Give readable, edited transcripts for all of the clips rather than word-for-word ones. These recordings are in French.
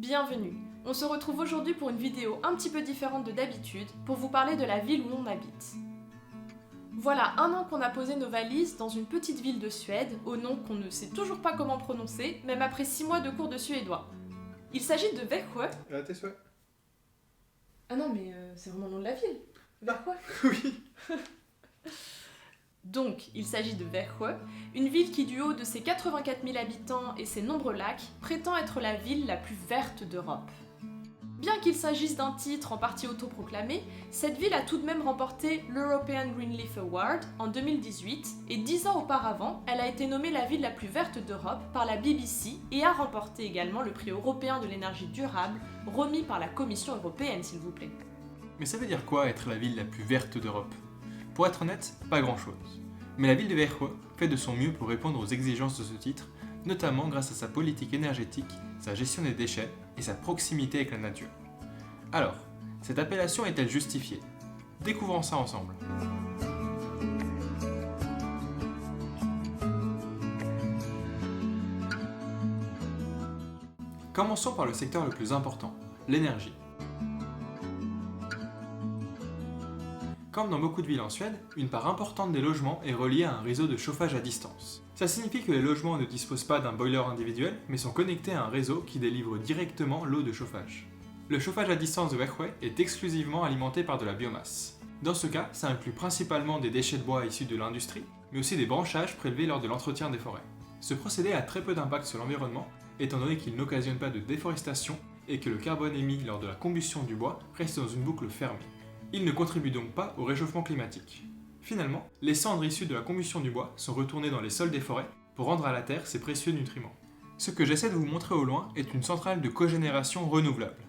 Bienvenue. On se retrouve aujourd'hui pour une vidéo un petit peu différente de d'habitude pour vous parler de la ville où l'on habite. Voilà un an qu'on a posé nos valises dans une petite ville de Suède, au nom qu'on ne sait toujours pas comment prononcer, même après 6 mois de cours de suédois. Il s'agit de Växjö. Tes souhaits. Ah non mais c'est vraiment le nom de la ville. Växjö. Oui. Donc, il s'agit de Växjö, une ville qui, du haut de ses 84 000 habitants et ses nombreux lacs, prétend être la ville la plus verte d'Europe. Bien qu'il s'agisse d'un titre en partie autoproclamé, cette ville a tout de même remporté l'European Green Leaf Award en 2018 et 10 ans auparavant, elle a été nommée la ville la plus verte d'Europe par la BBC et a remporté également le prix européen de l'énergie durable, remis par la Commission européenne s'il vous plaît. Mais ça veut dire quoi être la ville la plus verte d'Europe? Pour être honnête, pas grand-chose. Mais la ville de Växjö fait de son mieux pour répondre aux exigences de ce titre, notamment grâce à sa politique énergétique, sa gestion des déchets et sa proximité avec la nature. Alors, cette appellation est-elle justifiée? Découvrons ça ensemble. Commençons par le secteur le plus important, l'énergie. Comme dans beaucoup de villes en Suède, une part importante des logements est reliée à un réseau de chauffage à distance. Ça signifie que les logements ne disposent pas d'un boiler individuel, mais sont connectés à un réseau qui délivre directement l'eau de chauffage. Le chauffage à distance de Växjö est exclusivement alimenté par de la biomasse. Dans ce cas, ça inclut principalement des déchets de bois issus de l'industrie, mais aussi des branchages prélevés lors de l'entretien des forêts. Ce procédé a très peu d'impact sur l'environnement, étant donné qu'il n'occasionne pas de déforestation et que le carbone émis lors de la combustion du bois reste dans une boucle fermée. Il ne contribue donc pas au réchauffement climatique. Finalement, les cendres issues de la combustion du bois sont retournées dans les sols des forêts pour rendre à la terre ses précieux nutriments. Ce que j'essaie de vous montrer au loin est une centrale de cogénération renouvelable.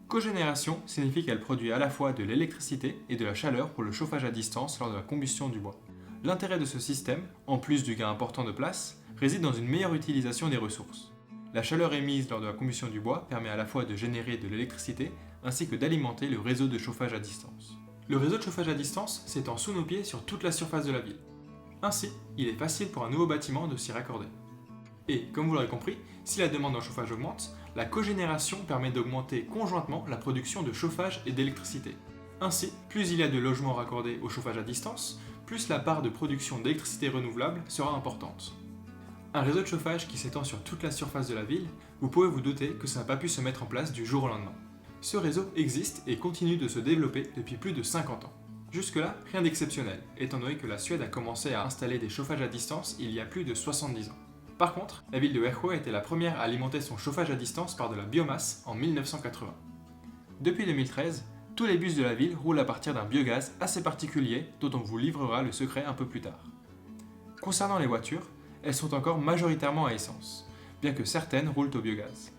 Cogénération signifie qu'elle produit à la fois de l'électricité et de la chaleur pour le chauffage à distance lors de la combustion du bois. L'intérêt de ce système, en plus du gain important de place, réside dans une meilleure utilisation des ressources. La chaleur émise lors de la combustion du bois permet à la fois de générer de l'électricité ainsi que d'alimenter le réseau de chauffage à distance. Le réseau de chauffage à distance s'étend sous nos pieds sur toute la surface de la ville. Ainsi, il est facile pour un nouveau bâtiment de s'y raccorder. Et, comme vous l'aurez compris, si la demande en chauffage augmente, la cogénération permet d'augmenter conjointement la production de chauffage et d'électricité. Ainsi, plus il y a de logements raccordés au chauffage à distance, plus la part de production d'électricité renouvelable sera importante. Un réseau de chauffage qui s'étend sur toute la surface de la ville, vous pouvez vous douter que ça n'a pas pu se mettre en place du jour au lendemain. Ce réseau existe et continue de se développer depuis plus de 50 ans. Jusque-là, rien d'exceptionnel, étant donné que la Suède a commencé à installer des chauffages à distance il y a plus de 70 ans. Par contre, la ville de Växjö était la première à alimenter son chauffage à distance par de la biomasse en 1980. Depuis 2013, tous les bus de la ville roulent à partir d'un biogaz assez particulier dont on vous livrera le secret un peu plus tard. Concernant les voitures, elles sont encore majoritairement à essence, bien que certaines roulent au biogaz.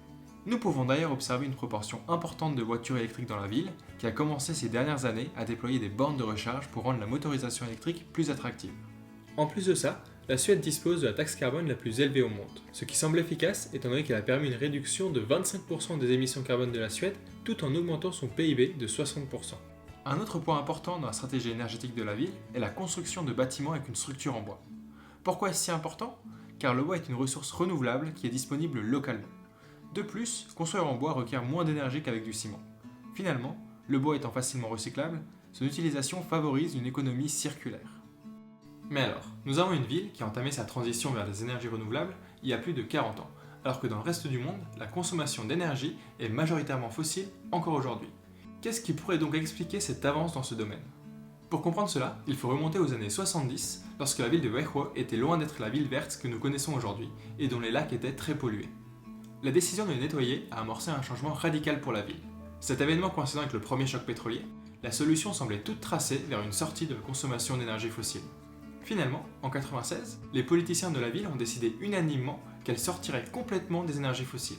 Nous pouvons d'ailleurs observer une proportion importante de voitures électriques dans la ville, qui a commencé ces dernières années à déployer des bornes de recharge pour rendre la motorisation électrique plus attractive. En plus de ça, la Suède dispose de la taxe carbone la plus élevée au monde, ce qui semble efficace étant donné qu'elle a permis une réduction de 25% des émissions carbone de la Suède, tout en augmentant son PIB de 60%. Un autre point important dans la stratégie énergétique de la ville est la construction de bâtiments avec une structure en bois. Pourquoi est-ce si important? Car le bois est une ressource renouvelable qui est disponible localement. De plus, construire en bois requiert moins d'énergie qu'avec du ciment. Finalement, le bois étant facilement recyclable, son utilisation favorise une économie circulaire. Mais alors, nous avons une ville qui a entamé sa transition vers les énergies renouvelables il y a plus de 40 ans, alors que dans le reste du monde, la consommation d'énergie est majoritairement fossile encore aujourd'hui. Qu'est-ce qui pourrait donc expliquer cette avance dans ce domaine? Pour comprendre cela, il faut remonter aux années 70, lorsque la ville de Växjö était loin d'être la ville verte que nous connaissons aujourd'hui, et dont les lacs étaient très pollués. La décision de les nettoyer a amorcé un changement radical pour la ville. Cet événement coïncidant avec le premier choc pétrolier, la solution semblait toute tracée vers une sortie de la consommation d'énergie fossile. Finalement, en 1996, les politiciens de la ville ont décidé unanimement qu'elle sortirait complètement des énergies fossiles.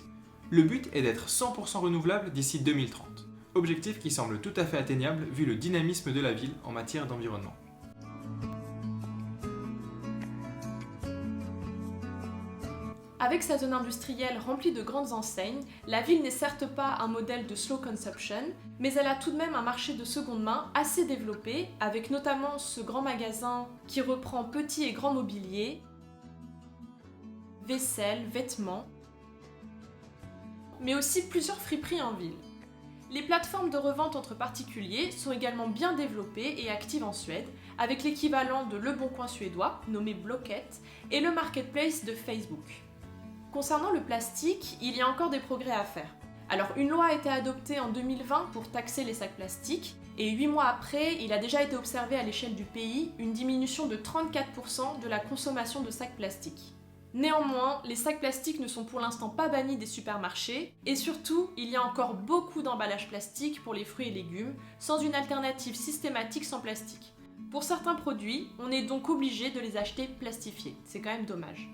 Le but est d'être 100% renouvelable d'ici 2030. Objectif qui semble tout à fait atteignable vu le dynamisme de la ville en matière d'environnement. Avec sa zone industrielle remplie de grandes enseignes, la ville n'est certes pas un modèle de slow consumption, mais elle a tout de même un marché de seconde main assez développé, avec notamment ce grand magasin qui reprend petit et grand mobilier, vaisselle, vêtements. mais aussi plusieurs friperies en ville. Les plateformes de revente entre particuliers sont également bien développées et actives en Suède, avec l'équivalent de Le Bon Coin suédois, nommé Blocket, et le marketplace de Facebook. Concernant le plastique, il y a encore des progrès à faire. Alors, une loi a été adoptée en 2020 pour taxer les sacs plastiques, et 8 mois après, il a déjà été observé à l'échelle du pays une diminution de 34% de la consommation de sacs plastiques. Néanmoins, les sacs plastiques ne sont pour l'instant pas bannis des supermarchés, et surtout, il y a encore beaucoup d'emballages plastiques pour les fruits et légumes, sans une alternative systématique sans plastique. Pour certains produits, on est donc obligé de les acheter plastifiés, c'est quand même dommage.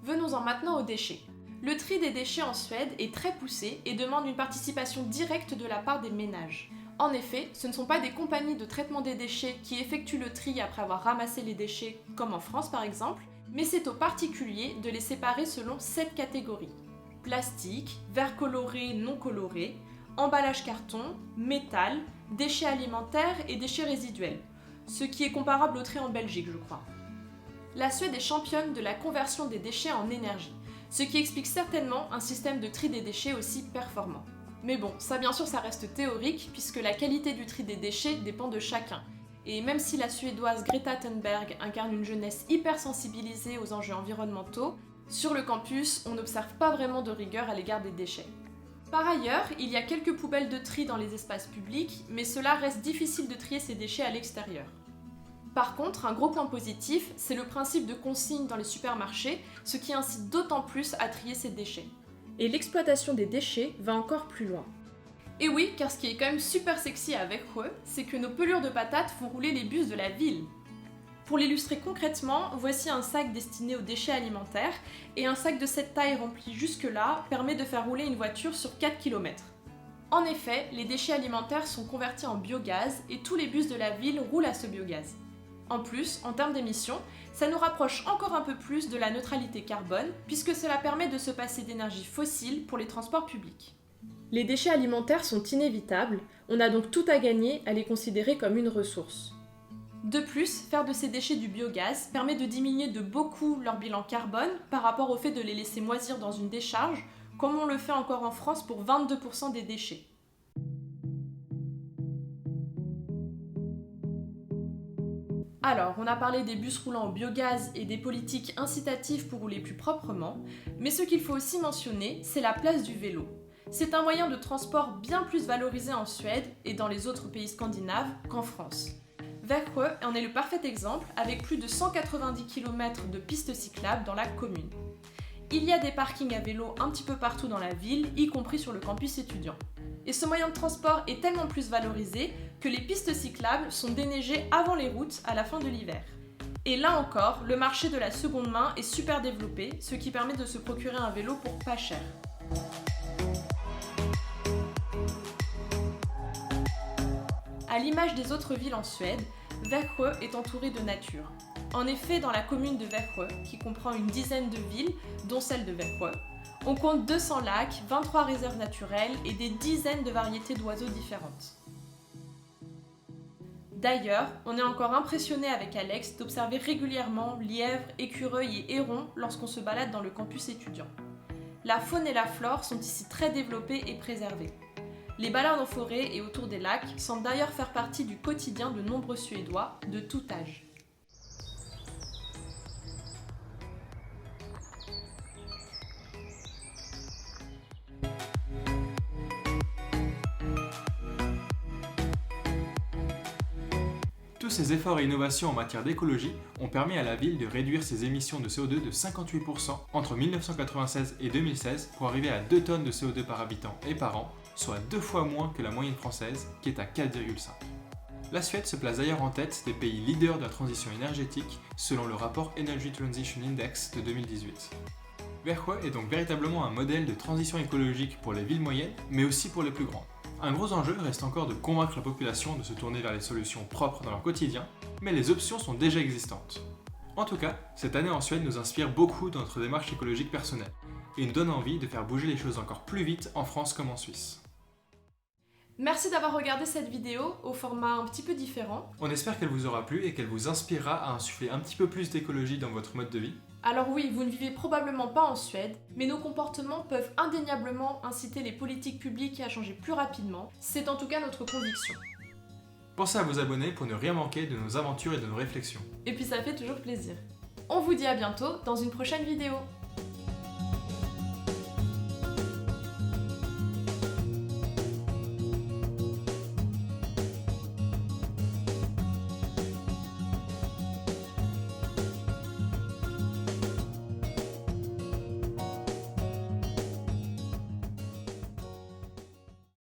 Venons-en maintenant aux déchets. Le tri des déchets en Suède est très poussé et demande une participation directe de la part des ménages. En effet, ce ne sont pas des compagnies de traitement des déchets qui effectuent le tri après avoir ramassé les déchets, comme en France par exemple, mais c'est aux particuliers de les séparer selon 7 catégories. Plastique, verre coloré, non coloré, emballage carton, métal, déchets alimentaires et déchets résiduels, ce qui est comparable au tri en Belgique, je crois. La Suède est championne de la conversion des déchets en énergie, ce qui explique certainement un système de tri des déchets aussi performant. Mais bon, ça bien sûr ça reste théorique, puisque la qualité du tri des déchets dépend de chacun. Et même si la Suédoise Greta Thunberg incarne une jeunesse hyper sensibilisée aux enjeux environnementaux, sur le campus, on n'observe pas vraiment de rigueur à l'égard des déchets. Par ailleurs, il y a quelques poubelles de tri dans les espaces publics, mais cela reste difficile de trier ces déchets à l'extérieur. Par contre, un gros point positif, c'est le principe de consigne dans les supermarchés, ce qui incite d'autant plus à trier ces déchets. Et l'exploitation des déchets va encore plus loin. Et oui, car ce qui est quand même super sexy avec eux, c'est que nos pelures de patates font rouler les bus de la ville. Pour l'illustrer concrètement, voici un sac destiné aux déchets alimentaires, et un sac de cette taille rempli jusque-là permet de faire rouler une voiture sur 4 km. En effet, les déchets alimentaires sont convertis en biogaz, et tous les bus de la ville roulent à ce biogaz. En plus, en termes d'émissions, ça nous rapproche encore un peu plus de la neutralité carbone, puisque cela permet de se passer d'énergie fossile pour les transports publics. Les déchets alimentaires sont inévitables, on a donc tout à gagner à les considérer comme une ressource. De plus, faire de ces déchets du biogaz permet de diminuer de beaucoup leur bilan carbone par rapport au fait de les laisser moisir dans une décharge, comme on le fait encore en France pour 22% des déchets. Alors, on a parlé des bus roulant au biogaz et des politiques incitatives pour rouler plus proprement, mais ce qu'il faut aussi mentionner, c'est la place du vélo. C'est un moyen de transport bien plus valorisé en Suède et dans les autres pays scandinaves qu'en France. Växjö en est le parfait exemple, avec plus de 190 km de pistes cyclables dans la commune. Il y a des parkings à vélo un petit peu partout dans la ville, y compris sur le campus étudiant. Et ce moyen de transport est tellement plus valorisé que les pistes cyclables sont déneigées avant les routes à la fin de l'hiver. Et là encore, le marché de la seconde main est super développé, ce qui permet de se procurer un vélo pour pas cher. À l'image des autres villes en Suède, Växjö est entourée de nature. En effet, dans la commune de Växjö, qui comprend une dizaine de villes, dont celle de Växjö, on compte 200 lacs, 23 réserves naturelles et des dizaines de variétés d'oiseaux différentes. D'ailleurs, on est encore impressionné avec Alex d'observer régulièrement lièvres, écureuils et hérons lorsqu'on se balade dans le campus étudiant. La faune et la flore sont ici très développées et préservées. Les balades en forêt et autour des lacs semblent d'ailleurs faire partie du quotidien de nombreux Suédois de tout âge. Tous ces efforts et innovations en matière d'écologie ont permis à la ville de réduire ses émissions de CO2 de 58% entre 1996 et 2016 pour arriver à 2 tonnes de CO2 par habitant et par an, soit 2 fois moins que la moyenne française qui est à 4,5. La Suède se place d'ailleurs en tête des pays leaders de la transition énergétique selon le rapport Energy Transition Index de 2018. Växjö est donc véritablement un modèle de transition écologique pour les villes moyennes, mais aussi pour les plus grandes. Un gros enjeu reste encore de convaincre la population de se tourner vers les solutions propres dans leur quotidien, mais les options sont déjà existantes. En tout cas, cette année en Suède nous inspire beaucoup dans notre démarche écologique personnelle, et nous donne envie de faire bouger les choses encore plus vite en France comme en Suisse. Merci d'avoir regardé cette vidéo au format un petit peu différent. On espère qu'elle vous aura plu et qu'elle vous inspirera à insuffler un petit peu plus d'écologie dans votre mode de vie. Alors oui, vous ne vivez probablement pas en Suède, mais nos comportements peuvent indéniablement inciter les politiques publiques à changer plus rapidement. C'est en tout cas notre conviction. Pensez à vous abonner pour ne rien manquer de nos aventures et de nos réflexions. Et puis ça fait toujours plaisir. On vous dit à bientôt dans une prochaine vidéo.